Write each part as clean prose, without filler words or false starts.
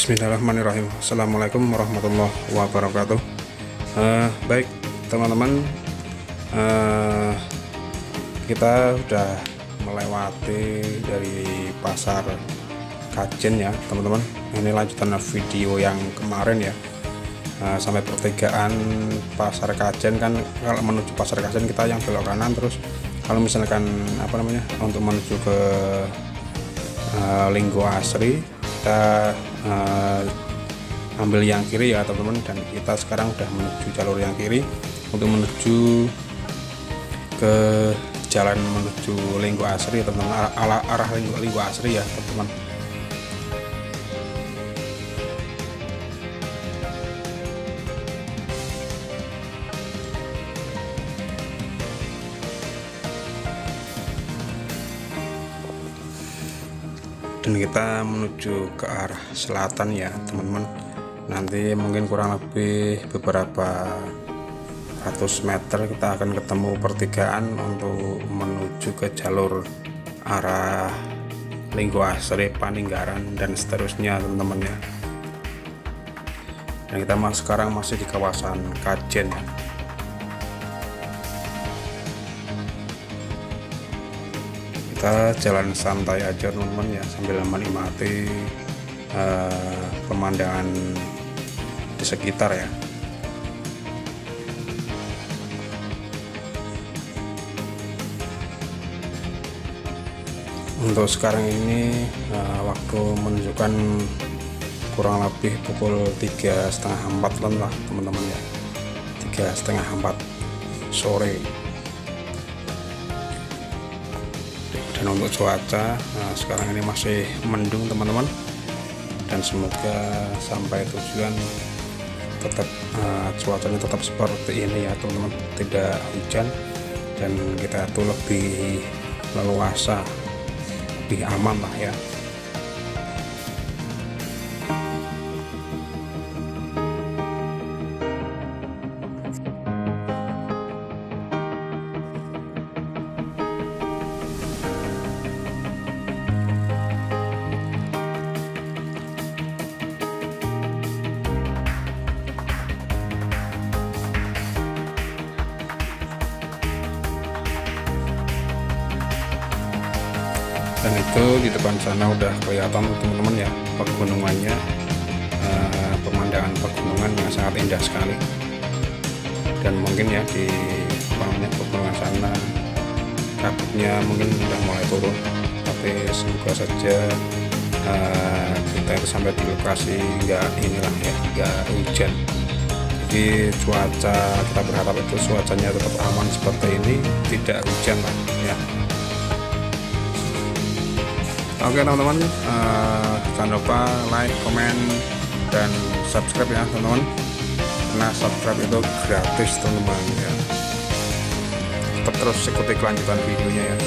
Bismillahirrahmanirrahim. Assalamualaikum warahmatullahi wabarakatuh. Baik teman-teman, kita sudah melewati dari pasar Kajen ya teman-teman. Ini lanjutan video yang kemarin ya, sampai pertigaan pasar Kajen. Kan kalau menuju pasar Kajen kita yang belok kanan, terus kalau misalkan untuk menuju ke Linggo Asri kita ambil yang kiri ya teman-teman, dan kita sekarang udah menuju jalur yang kiri untuk menuju ke jalan menuju Linggo Asri ya teman-teman, arah Linggo Asri ya teman-teman. Dan kita menuju ke arah selatan ya teman-teman. Nanti mungkin kurang lebih beberapa ratus meter kita akan ketemu pertigaan untuk menuju ke jalur arah Linggo Asri, Paninggaran dan seterusnya teman-teman ya. Dan kita sekarang masih di kawasan Kajen ya. Kita jalan santai aja teman-teman ya, sambil menikmati pemandangan di sekitar ya. Untuk sekarang ini waktu menunjukkan kurang lebih pukul 3:30 lah teman-teman ya, 3:30 sore. Dan untuk cuaca sekarang ini masih mendung teman-teman, dan semoga sampai tujuan tetap cuacanya tetap seperti ini ya teman-teman, tidak hujan dan kita tuh lebih leluasa, lebih aman lah ya. Dan itu di depan sana udah kelihatan teman-teman ya pegunungannya, pemandangan pegunungan yang sangat indah sekali. Dan mungkin ya di pegunungan sana kabutnya mungkin udah mulai turun, tapi semoga saja kita itu sampai di lokasi nggak hujan. Jadi cuaca, kita berharap itu cuacanya tetap aman seperti ini, tidak hujan lah ya. Oke teman-teman, jangan lupa like, komen, dan subscribe ya teman-teman, karena subscribe itu gratis teman-teman ya. Tetap terus ikuti kelanjutan videonya ya.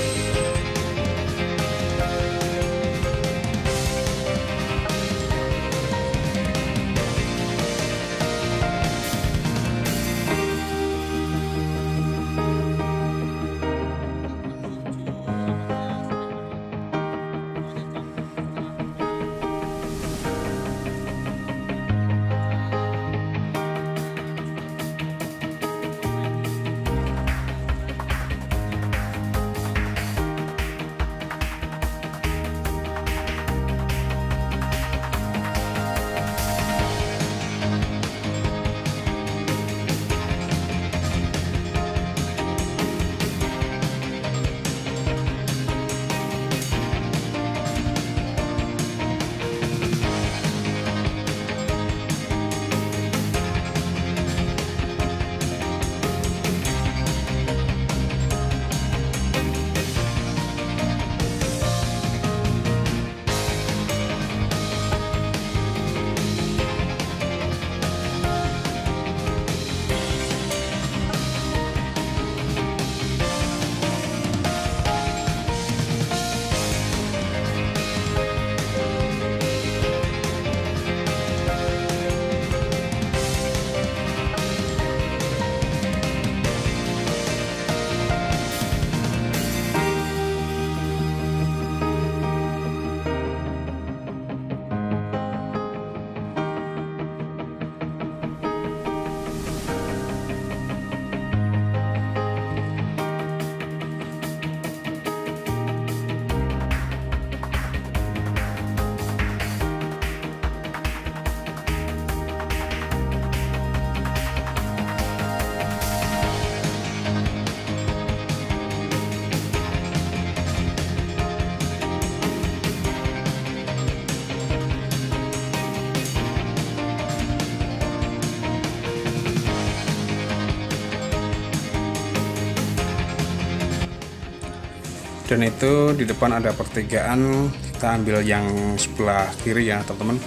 Dan itu di depan ada pertigaan, kita ambil yang sebelah kiri ya teman-teman.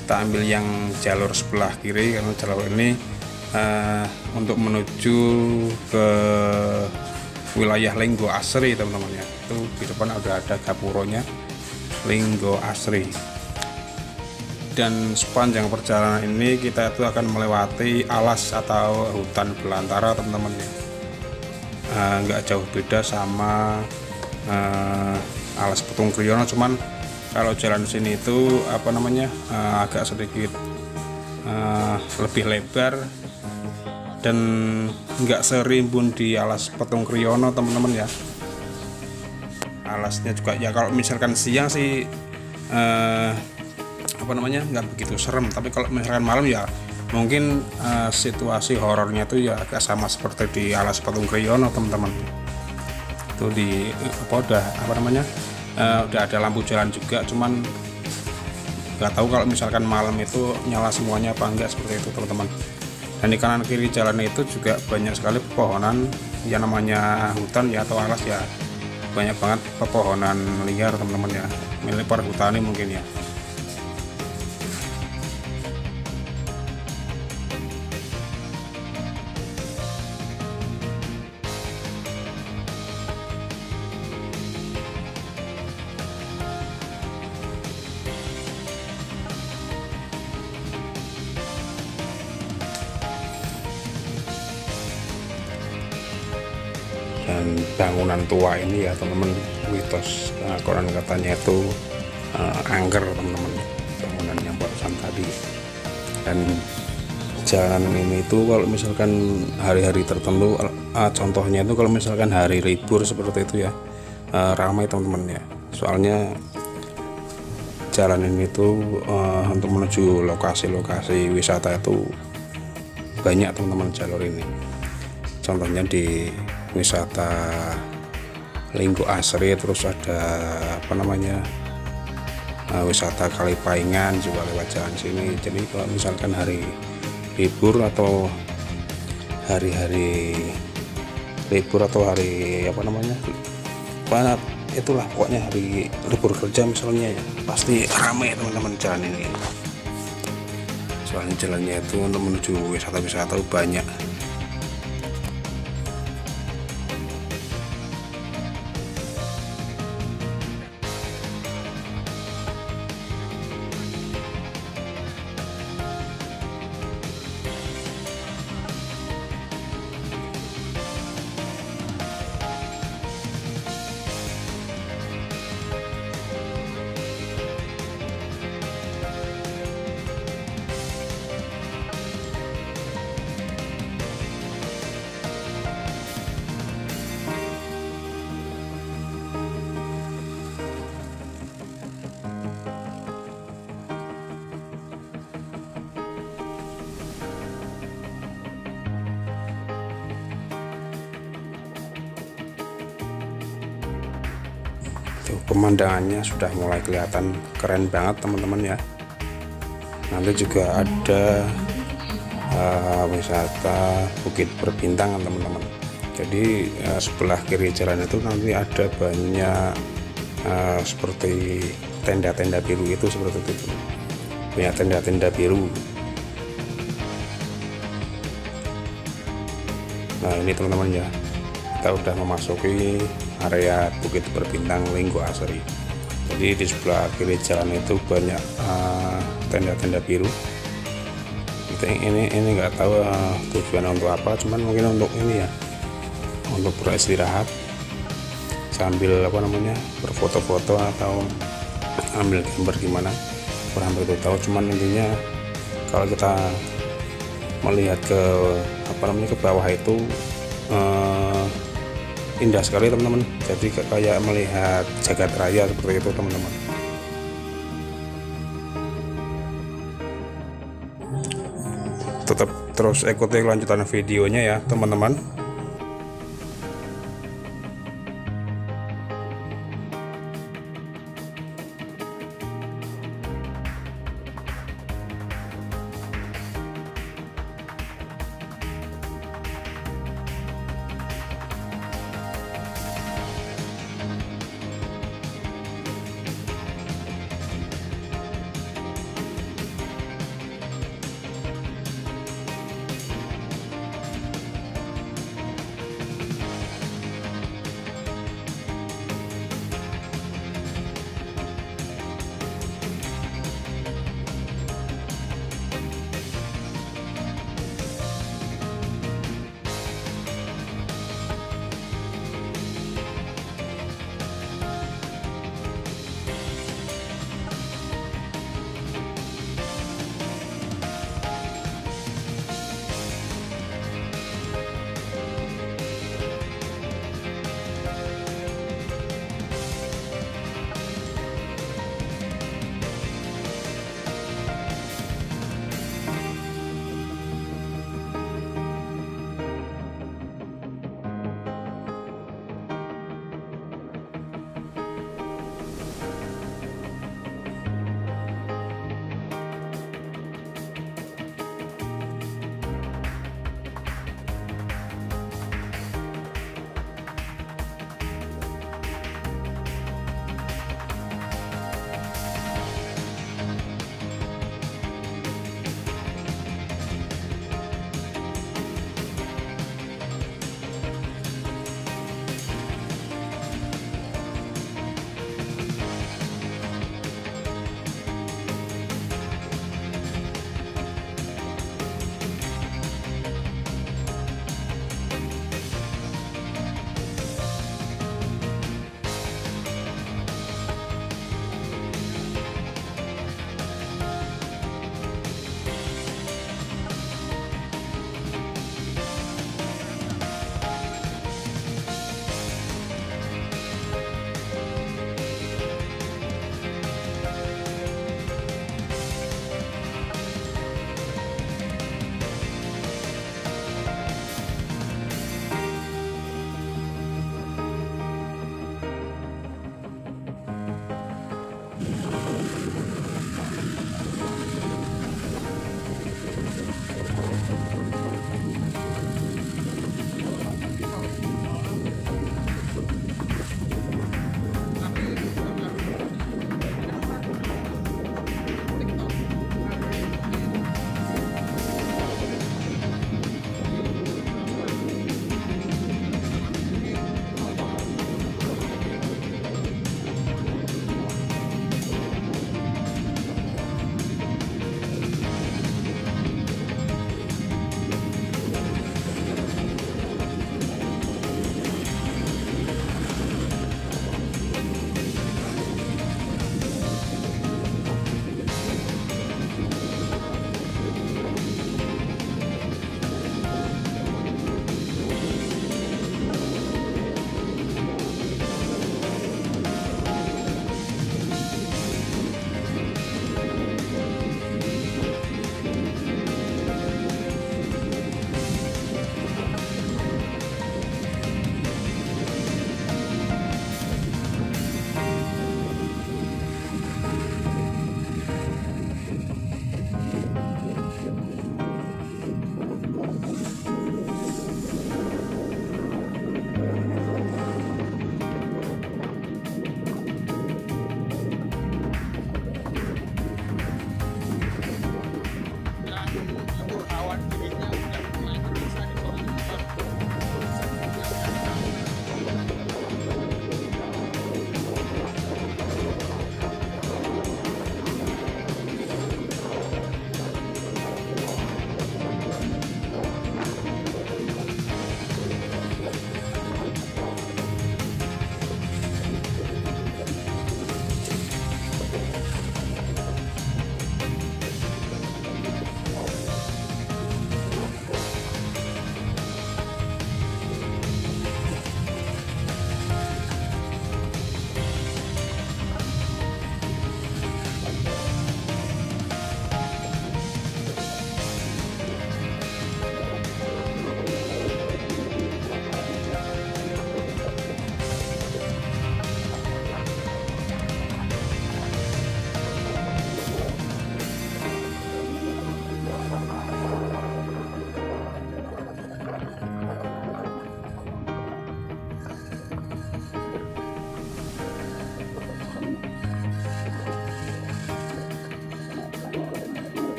Kita ambil yang jalur sebelah kiri karena jalur ini untuk menuju ke wilayah Linggo Asri teman-teman ya. Itu di depan ada gapuronya Linggo Asri. Dan sepanjang perjalanan ini kita itu akan melewati alas atau hutan belantara teman-teman ya. Nggak jauh beda sama alas Petung Kriono, cuman kalau jalan sini itu agak sedikit lebih lebar dan nggak serimbun di alas Petung Kriono teman-teman ya. Alasnya juga ya kalau misalkan siang sih nggak begitu serem, tapi kalau misalkan malam ya mungkin situasi horornya itu ya agak sama seperti di alas Petung Kriono teman-teman. Itu udah ada lampu jalan juga, cuman nggak tahu kalau misalkan malam itu nyala semuanya apa enggak seperti itu teman-teman. Dan di kanan kiri jalan itu juga banyak sekali pepohonan yang namanya hutan ya atau alas ya, banyak banget pepohonan liar teman-teman ya, milik perhutani mungkin ya. Dan bangunan tua ini ya teman-teman, mitos konon katanya itu angker teman-teman, bangunan yang barusan tadi. Dan jalan ini itu kalau misalkan hari-hari tertentu, contohnya itu kalau misalkan hari libur seperti itu ya, ramai teman-teman ya. Soalnya jalan ini tuh untuk menuju lokasi-lokasi wisata itu banyak teman-teman jalur ini. Contohnya di wisata Linggo Asri, terus ada wisata Kalipaingan juga lewat jalan sini. Jadi kalau misalkan hari libur atau hari-hari libur atau hari itulah pokoknya hari libur kerja misalnya ya, pasti ramai teman-teman jalan ini. Soalnya jalannya itu untuk menuju wisata-wisata banyak. Tuh, pemandangannya sudah mulai kelihatan keren banget teman-teman ya. Nanti juga ada wisata Bukit Berbintang teman-teman. Jadi sebelah kiri jalan itu nanti ada banyak seperti tenda-tenda biru itu, seperti itu, banyak tenda-tenda biru. Nah ini teman-teman ya, kita udah memasuki area Bukit Berbintang Linggo Asri. Jadi di sebelah kiri jalan itu banyak tenda-tenda biru. Ini nggak tahu tujuan untuk apa, cuman mungkin untuk ini ya, untuk beristirahat sambil berfoto-foto atau ambil gambar gimana, kurang begitu tahu. Cuman intinya kalau kita melihat ke bawah itu indah sekali teman-teman. Jadi kayak melihat jagat raya seperti itu teman-teman. Tetap terus ikuti kelanjutan videonya ya teman-teman.